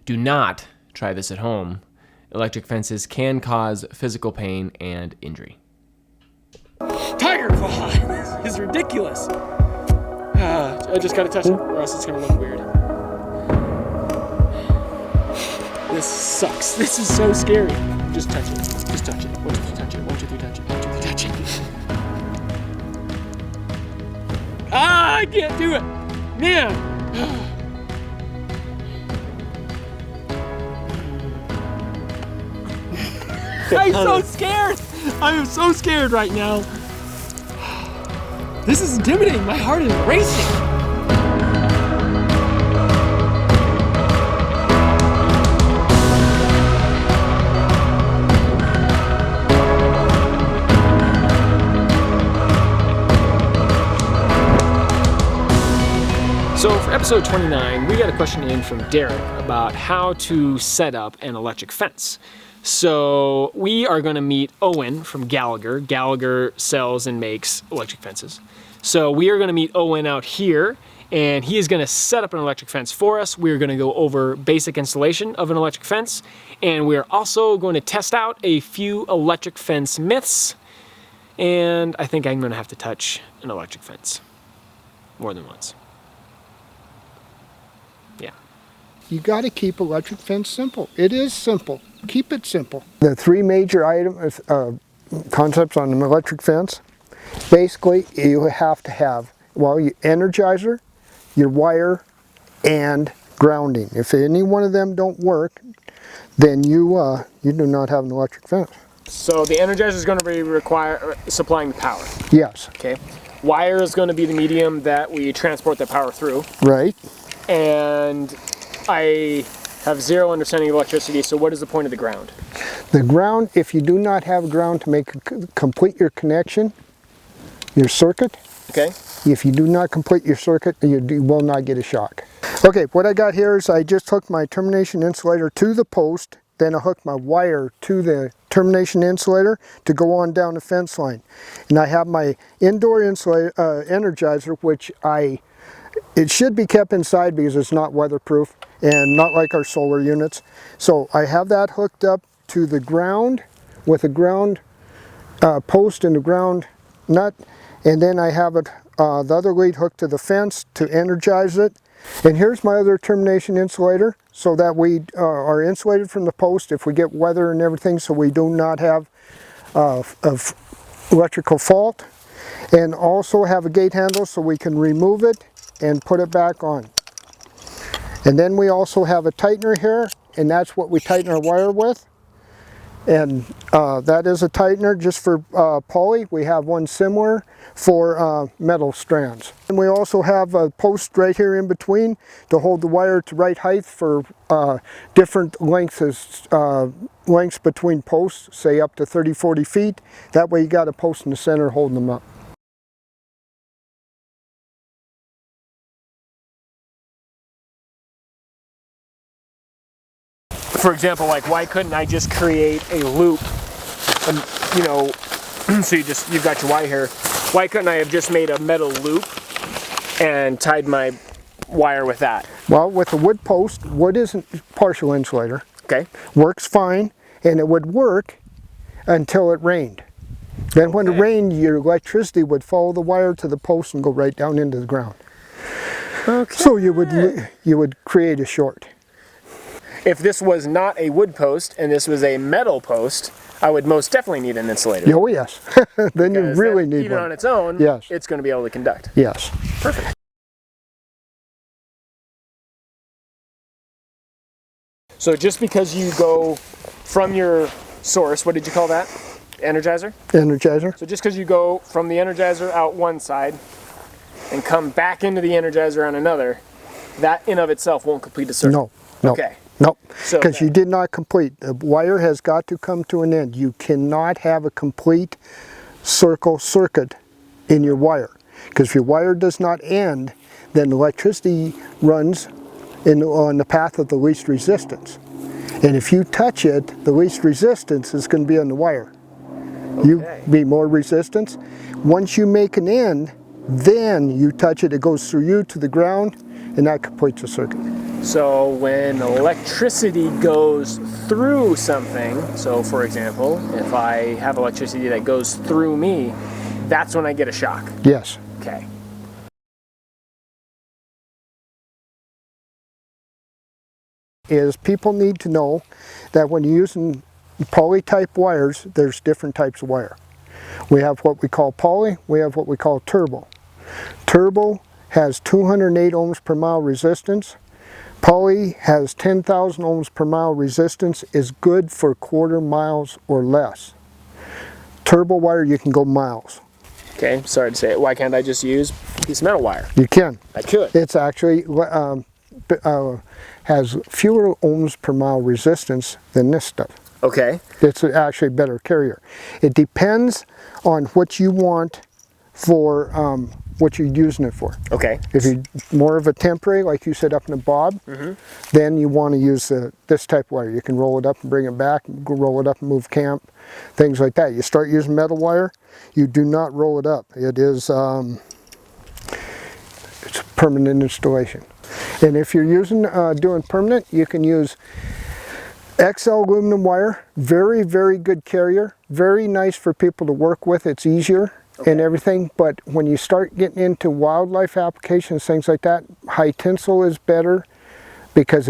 Do not try this at home. Electric fences can cause physical pain and injury. Tiger claw! This is ridiculous. I just gotta touch it, or else it's gonna look weird. This sucks. This is so scary. Just touch it. Just touch it. 1, 2, 3, touch it. 1, 2, 3, touch it. 1, 2, 3, touch it. I can't do it. Man. I'm so scared. I am so scared right now. This is intimidating. My heart is racing. So for episode 29, we got a question in from Derrick about how to set up an electric fence. So we are going to meet Owen from Gallagher. Gallagher sells and makes electric fences. So we are going to meet Owen out here, and he is going to set up an electric fence for us. We're going to go over basic installation of an electric fence, and we're also going to test out a few electric fence myths. And I think I'm going to have to touch an electric fence more than once. Yeah. You got to keep electric fence simple. It is simple. Keep it simple. The three major concepts on an electric fence, basically you have to have, well, your energizer, your wire, and grounding. If any one of them don't work, then you do not have an electric fence. So the energizer is going to be supplying the power. Yes. Okay. Wire is going to be the medium that we transport the power through. Right. And I have zero understanding of electricity, so what is the point of the ground? The ground, if you do not have ground to complete your connection, your circuit, okay. If you do not complete your circuit, you will not get a shock. Okay, what I got here is I just hooked my termination insulator to the post, then I hooked my wire to the termination insulator to go on down the fence line. And I have my indoor energizer, which it should be kept inside because it's not weatherproof and not like our solar units. So I have that hooked up to the ground with a ground post and a ground nut, and then I have it the other lead hooked to the fence to energize it. And here's my other termination insulator, so that we are insulated from the post if we get weather and everything, so we do not have electrical fault. And also have a gate handle so we can remove it and put it back on. And then we also have a tightener here, and that's what we tighten our wire with. And that is a tightener just for poly. We have one similar for metal strands. And we also have a post right here in between to hold the wire to right height for different lengths between posts, say up to 30-40 feet. That way you got a post in the center holding them up. For example, like, why couldn't I just create a loop, you know, so you've got your wire here. Why couldn't I have just made a metal loop and tied my wire with that? Well, with a wood post, wood isn't partial insulator. Okay. Works fine, and it would work until it rained. Then when it rained, your electricity would follow the wire to the post and go right down into the ground. Okay. So you would create a short. If this was not a wood post and this was a metal post, I would most definitely need an insulator. Oh yes, then you really need even one. on its own, yes, it's going to be able to conduct. Yes. Perfect. So just because you go from your source, what did you call that? Energizer? Energizer. So just because you go from the Energizer out one side and come back into the Energizer on another, that in of itself won't complete the circuit? No. No. Okay. No, because you did not complete. The wire has got to come to an end. You cannot have a complete circuit in your wire. Because if your wire does not end, then electricity runs on the path of the least resistance. And if you touch it, the least resistance is going to be on the wire. Okay. You be more resistance. Once you make an end, then you touch it, it goes through you to the ground, and that completes the circuit. So when electricity goes through something, so for example, if I have electricity that goes through me, that's when I get a shock. Yes. Okay. Is people need to know that when you're using poly type wires, there's different types of wire. We have what we call poly, we have what we call turbo. Turbo has 208 ohms per mile resistance. Poly has 10,000 ohms per mile resistance, is good for quarter miles or less. Turbo wire, you can go miles. Okay, sorry to say it. Why can't I just use a piece of metal wire? You can. I could. It's actually has fewer ohms per mile resistance than this stuff. Okay. It's actually a better carrier. It depends on what you want for what you're using it for. Okay. If you're more of a temporary, like you said up in the bob, then you want to use this type of wire. You can roll it up and bring it back, roll it up and move camp, things like that. You start using metal wire, you do not roll it up. It is it's a permanent installation. And if you're using doing permanent, you can use XL aluminum wire. Very, very good carrier. Very nice for people to work with. It's easier and everything. But when you start getting into wildlife applications, things like that, high tensile is better because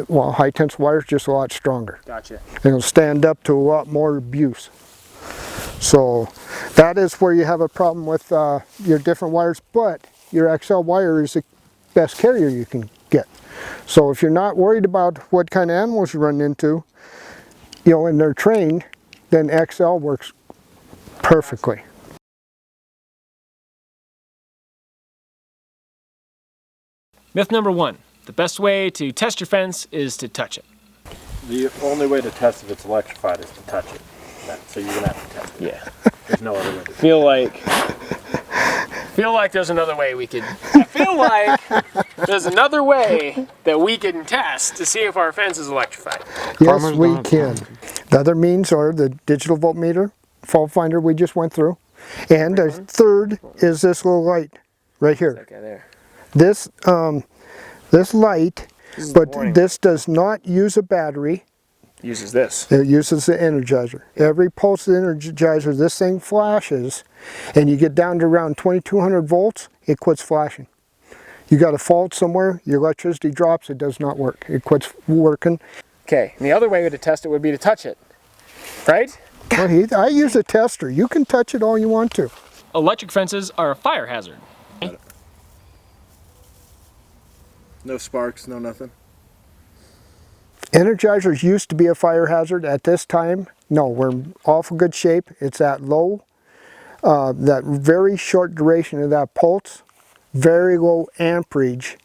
well, high tensile wire is just a lot stronger. Gotcha. And it'll stand up to a lot more abuse. So that is where you have a problem with your different wires. But your XL wire is the best carrier you can get. So if you're not worried about what kind of animals you run into, you know, and they're trained, then XL works perfectly. Myth number 1. The best way to test your fence is to touch it. The only way to test if it's electrified is to touch it. So you're gonna have to test it. Yeah. There's no other way. Feel like there's another way we could. I feel like there's another way that we can test to see if our fence is electrified. Yes, we can. The other means are the digital voltmeter, fault finder we just went through, and a third is this little light right here. Okay, there. This this light, but boring. this does not use a battery. Uses this. It uses the energizer. Every pulse of the energizer, this thing flashes, and you get down to around 2200 volts, it quits flashing. You got a fault somewhere, your electricity drops, it does not work. It quits working. Okay, and the other way to test it would be to touch it, right? Well, I use a tester. You can touch it all you want to. Electric fences are a fire hazard. No sparks, no nothing. Energizers used to be a fire hazard. At this time, no, we're in awful good shape. It's that low, that very short duration of that pulse, very low amperage,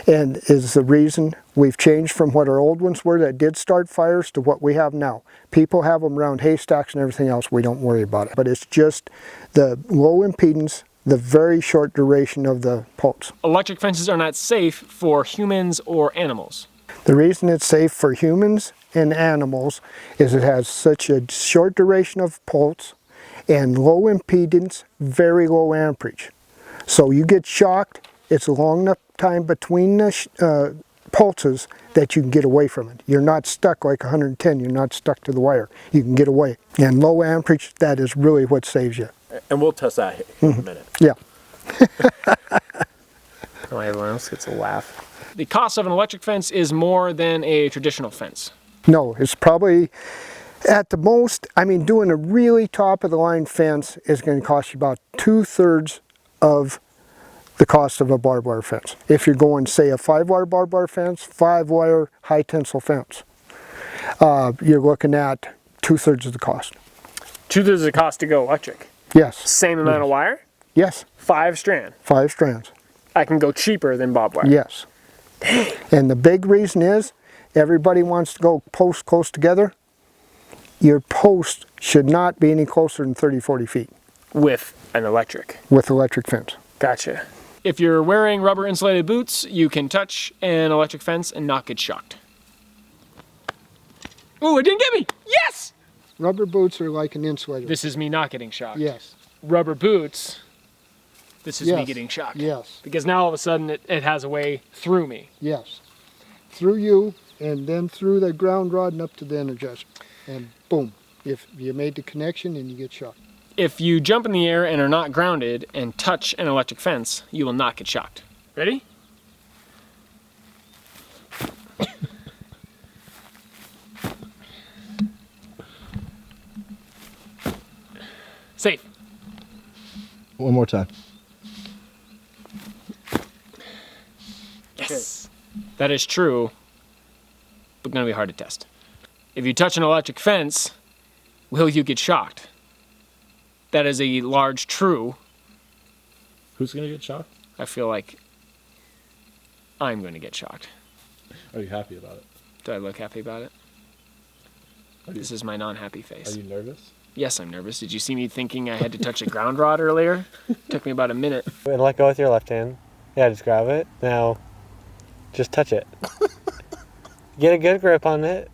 and is the reason we've changed from what our old ones were that did start fires to what we have now. People have them around haystacks and everything else. We don't worry about it. But it's just the low impedance, the very short duration of the pulse. Electric fences are not safe for humans or animals. The reason it's safe for humans and animals is it has such a short duration of pulse and low impedance, very low amperage. So you get shocked, it's a long enough time between the pulses that you can get away from it. You're not stuck like 110, you're not stuck to the wire. You can get away. And low amperage, that is really what saves you. And we'll test that in a minute. Yeah. Oh, everyone else gets a laugh. The cost of an electric fence is more than a traditional fence. No, it's probably at the most, I mean, doing a really top of the line fence is going to cost you about 2/3 of the cost of a barbed wire fence. If you're going, say, a 5-wire barbed wire fence, 5-wire high tensile fence, you're looking at 2/3 of the cost. 2/3 of the cost to go electric. Yes. Same amount of wire? Yes. 5 strand. 5 strands. I can go cheaper than barbed wire. Yes. And the big reason is everybody wants to go posts close together. Your post should not be any closer than 30, 40 feet. With an electric. With electric fence. Gotcha. If you're wearing rubber insulated boots, you can touch an electric fence and not get shocked. Ooh, it didn't get me! Yes! Rubber boots are like an insulator. This is me not getting shocked. Yes. Rubber boots, this is me Yes. getting shocked. Yes. Because now all of a sudden it has a way through me. Yes. through you and then through the ground rod and up to the energizer. And boom, if you made the connection and you get shocked. If you jump in the air and are not grounded and touch an electric fence, you will not get shocked. Ready? Safe. One more time. Yes. That is true, but gonna be hard to test. If you touch an electric fence, will you get shocked? That is a large true. Who's gonna get shocked? I feel like I'm going to get shocked. Are you happy about it? Do I look happy about it? This is my non-happy face. Are you nervous? Yes, I'm nervous. Did you see me thinking I had to touch a ground rod earlier? Took me about a minute. And let go with your left hand. Yeah, just grab it. Now, just touch it. Get a good grip on it.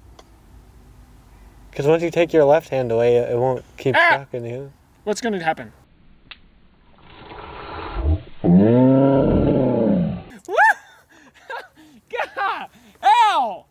Because once you take your left hand away, it won't keep shocking you. What's going to happen? God! Ow!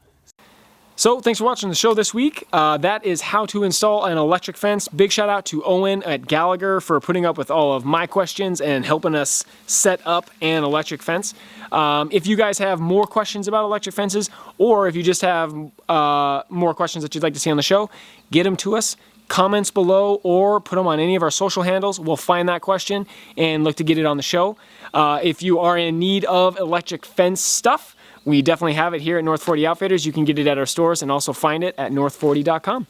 So, thanks for watching the show this week. That is how to install an electric fence. Big shout out to Owen at Gallagher for putting up with all of my questions and helping us set up an electric fence. If you guys have more questions about electric fences, or if you just have more questions that you'd like to see on the show, get them to us. Comments below or put them on any of our social handles. We'll find that question and look to get it on the show. If you are in need of electric fence stuff, we definitely have it here at North 40 Outfitters. You can get it at our stores and also find it at north40.com.